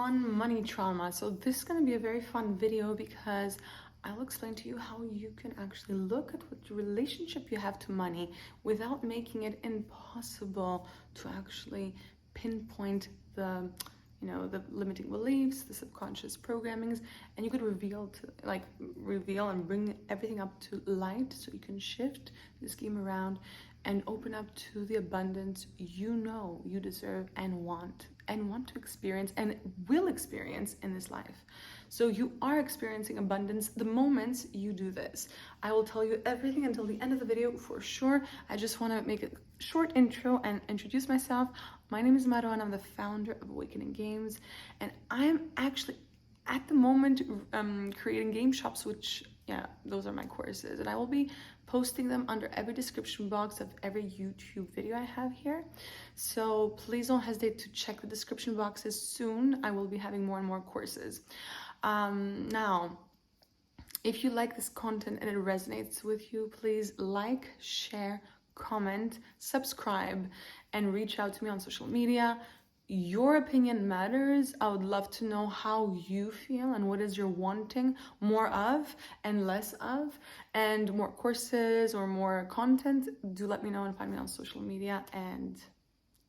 on money trauma. So this is going to be a very fun video because I'll explain to you how you can actually look at what relationship you have to money without making it impossible to actually pinpoint the the limiting beliefs, the subconscious programmings, and you could reveal and bring everything up to light so you can shift this game around and open up to the abundance you deserve and want to experience and will experience in this life. So you are experiencing abundance the moment you do this. I will tell you everything until the end of the video for sure. I just want to make a short intro and introduce myself. My name is Maro and I'm the founder of Awakening Games, and I'm actually at the moment creating game shops, which those are my courses, and I will be posting them under every description box of every YouTube video I have here. So please don't hesitate to check the description boxes soon. I will be having more and more courses. Now, if you like this content and it resonates with you, please like, share, comment, subscribe, and reach out to me on social media. Your opinion matters. I would love to know how you feel and what is you're wanting more of and less of, and more courses or more content. Do let me know and find me on social media, and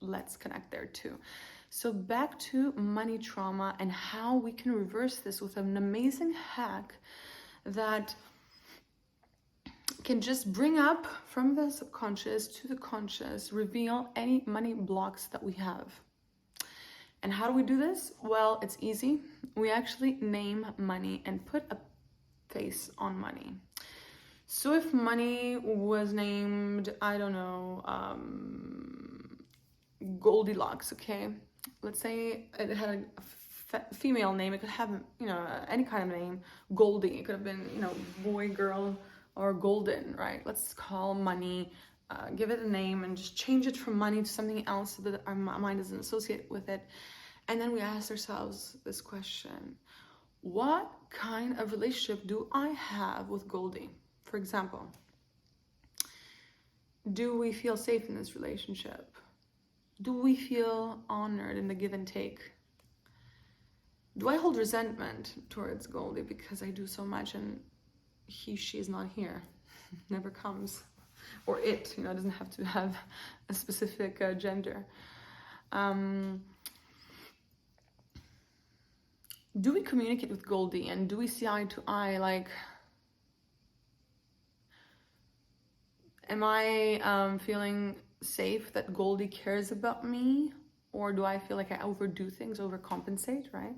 let's connect there too. So back to money trauma and how we can reverse this with an amazing hack that can just bring up from the subconscious to the conscious, reveal any money blocks that we have. And how do we do this? Well, it's easy. We actually name money and put a face on money. So if money was named, I don't know, Goldilocks, okay? Let's say it had a female name. It could have, any kind of name. Goldie. It could have been, boy, girl, or golden, right? Let's call money, give it a name and just change it from money to something else so that our mind doesn't associate with it. And then we ask ourselves this question: what kind of relationship do I have with Goldie? For example, do we feel safe in this relationship? Do we feel honored in the give and take? Do I hold resentment towards Goldie because I do so much and she is not here, never comes, or it, doesn't have to have a specific gender. Do we communicate with Goldie and do we see eye to eye? Like, am I feeling safe that Goldie cares about me, or do I feel like I overdo things, overcompensate, right?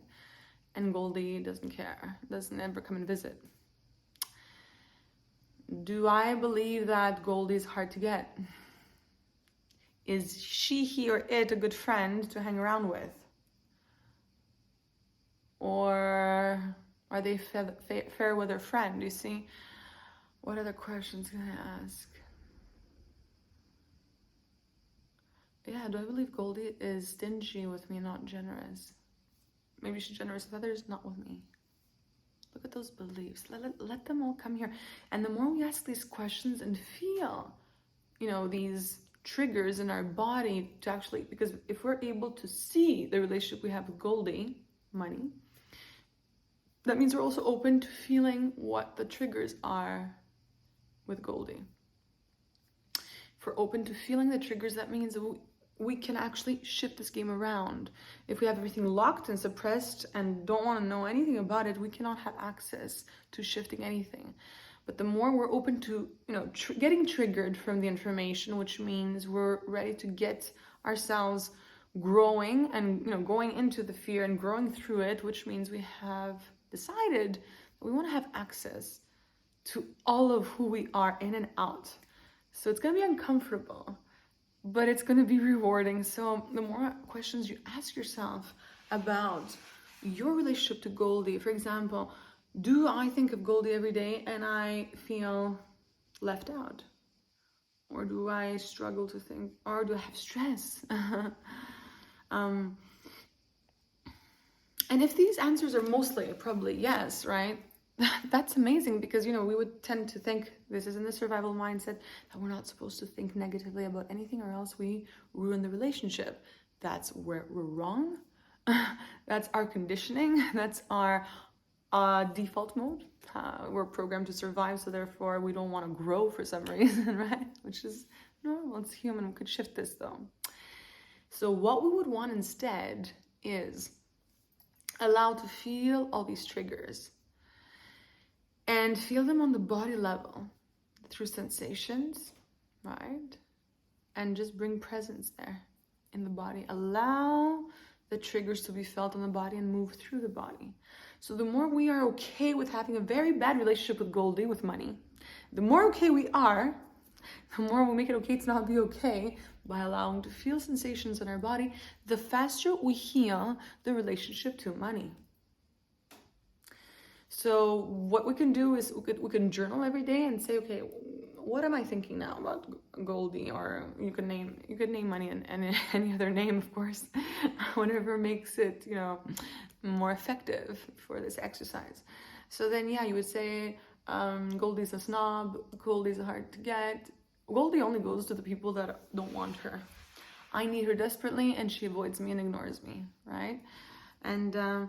And Goldie doesn't care, doesn't ever come and visit. Do I believe that Goldie is hard to get? Is she, he, or it a good friend to hang around with? Or are they fair weather friend? You see? What other questions can I ask? Yeah, do I believe Goldie is stingy with me, not generous? Maybe she's generous with others, not with me. Look at those beliefs. Let them all come here. And the more we ask these questions and feel, these triggers in our body to actually, because if we're able to see the relationship we have with Goldie, money, that means we're also open to feeling what the triggers are with Goldie. If we're open to feeling the triggers, that means that we can actually shift this game around. If we have everything locked and suppressed and don't want to know anything about it, we cannot have access to shifting anything. But the more we're open to, getting triggered from the information, which means we're ready to get ourselves growing and, going into the fear and growing through it, which means we have decided that we want to have access to all of who we are in and out. So it's going to be uncomfortable, but it's going to be rewarding. So the more questions you ask yourself about your relationship to Goldie, for example, do I think of Goldie every day and I feel left out? Or do I struggle to think, or do I have stress? And if these answers are mostly probably yes, right? That's amazing, because, we would tend to think, this is in the survival mindset, that we're not supposed to think negatively about anything or else we ruin the relationship. That's where we're wrong. That's our conditioning. That's our default mode. We're programmed to survive, so therefore we don't want to grow for some reason, right? Which is normal, it's human. We could shift this though. So what we would want instead is allow to feel all these triggers and feel them on the body level through sensations, right? And just bring presence there in the body. Allow the triggers to be felt on the body and move through the body. So the more we are okay with having a very bad relationship with Goldie, with money, the more okay we are, the more we make it okay to not be okay by allowing to feel sensations in our body, the faster we heal the relationship to money. So what we can do is we can journal every day and say, okay, what am I thinking now about Goldie? Or you could name money and any other name, of course, whatever makes it, you know, more effective for this exercise. So then, yeah, you would say, Goldie's a snob, Goldie's hard to get. Goldie only goes to the people that don't want her. I need her desperately and she avoids me and ignores me, right? And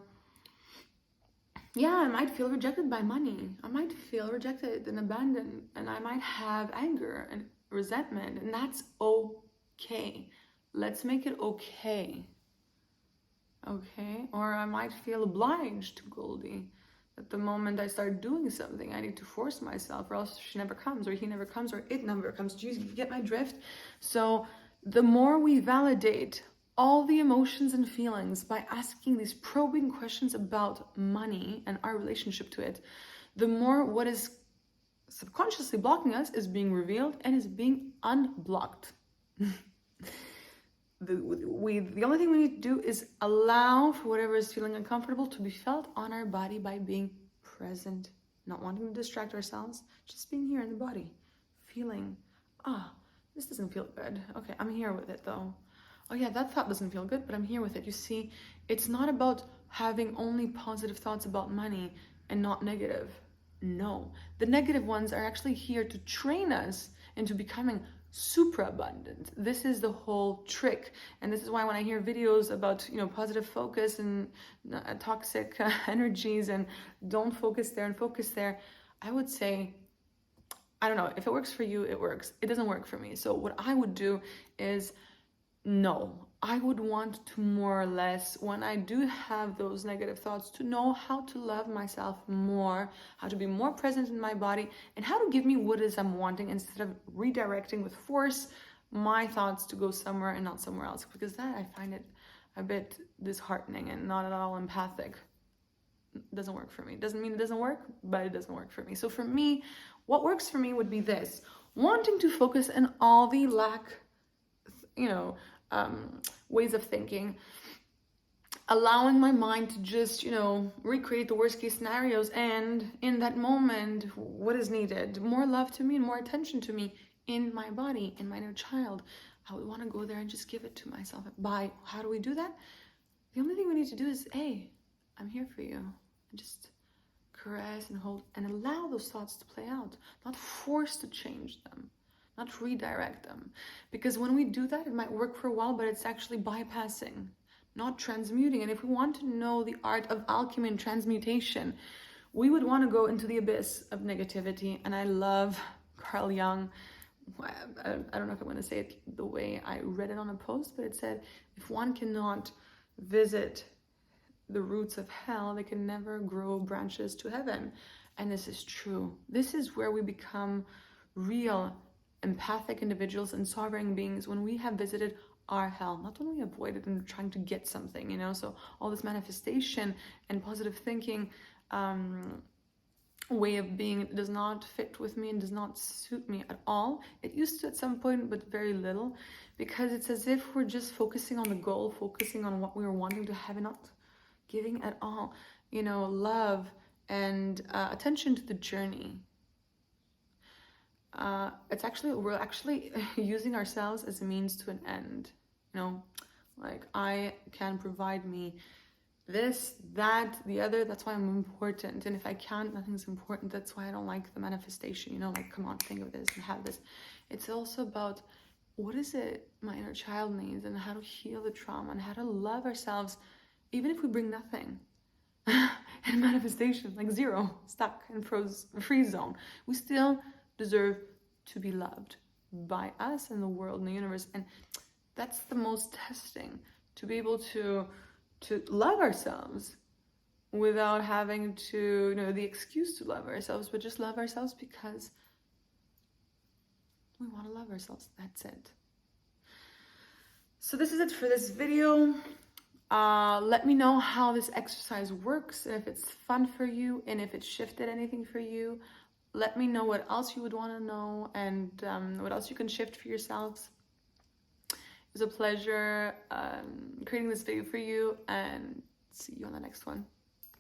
yeah, I might feel rejected by money. I might feel rejected and abandoned, and I might have anger and resentment, and that's okay. Let's make it okay. Okay? Or I might feel obliged to Goldie. At the moment I start doing something, I need to force myself, or else she never comes, or he never comes, or it never comes. Do you get my drift? So the more we validate all the emotions and feelings by asking these probing questions about money and our relationship to it, the more what is subconsciously blocking us is being revealed and is being unblocked. The only thing we need to do is allow for whatever is feeling uncomfortable to be felt on our body by being present, not wanting to distract ourselves, just being here in the body, feeling, this doesn't feel good. Okay, I'm here with it though. Oh yeah, that thought doesn't feel good, but I'm here with it. You see, it's not about having only positive thoughts about money and not negative. No, the negative ones are actually here to train us into becoming super abundant. This is the whole trick. And this is why when I hear videos about, you know, positive focus and toxic energies and don't focus there and focus there, I would say, I don't know, if it works for you, it works. It doesn't work for me. So what I would do is, no, I would want to more or less, when I do have those negative thoughts, to know how to love myself more, how to be more present in my body, and how to give me what it is I'm wanting instead of redirecting with force my thoughts to go somewhere and not somewhere else. Because that, I find it a bit disheartening and not at all empathic. It doesn't work for me. It doesn't mean it doesn't work, but it doesn't work for me. So for me, what works for me would be this: wanting to focus on all the lack, ways of thinking, allowing my mind to just, recreate the worst case scenarios, and in that moment, what is needed? More love to me and more attention to me in my body, in my inner child. I would want to go there and just give it to myself. How do we do that? The only thing we need to do is, hey, I'm here for you. And just caress and hold and allow those thoughts to play out, not force to change them, not redirect them. Because when we do that, it might work for a while, but it's actually bypassing, not transmuting. And if we want to know the art of alchemy and transmutation, we would want to go into the abyss of negativity. And I love Carl Jung. I don't know if I'm going to say it the way I read it on a post, but it said, if one cannot visit the roots of hell, they can never grow branches to heaven. And this is true. This is where we become real empathic individuals and sovereign beings, when we have visited our hell, not when we avoid it and trying to get something, so all this manifestation and positive thinking way of being does not fit with me and does not suit me at all. It used to at some point, but very little, because it's as if we're just focusing on the goal, focusing on what we were wanting to have and not giving at all, love and attention to the journey. We're actually using ourselves as a means to an end. Like, I can provide me this, that, the other, that's why I'm important. And if I can't, nothing's important. That's why I don't like the manifestation, like, come on, think of this and have this. It's also about what is it my inner child needs, and how to heal the trauma and how to love ourselves even if we bring nothing in manifestation, like zero, stuck in freeze zone, we still deserve to be loved by us and the world and the universe. And that's the most testing, to be able to love ourselves without having to, the excuse to love ourselves, but just love ourselves because we want to love ourselves. That's it. So this is it for this video. Let me know how this exercise works, and if it's fun for you, and if it shifted anything for you. Let me know what else you would want to know, and what else you can shift for yourselves. It was a pleasure creating this video for you, and see you on the next one.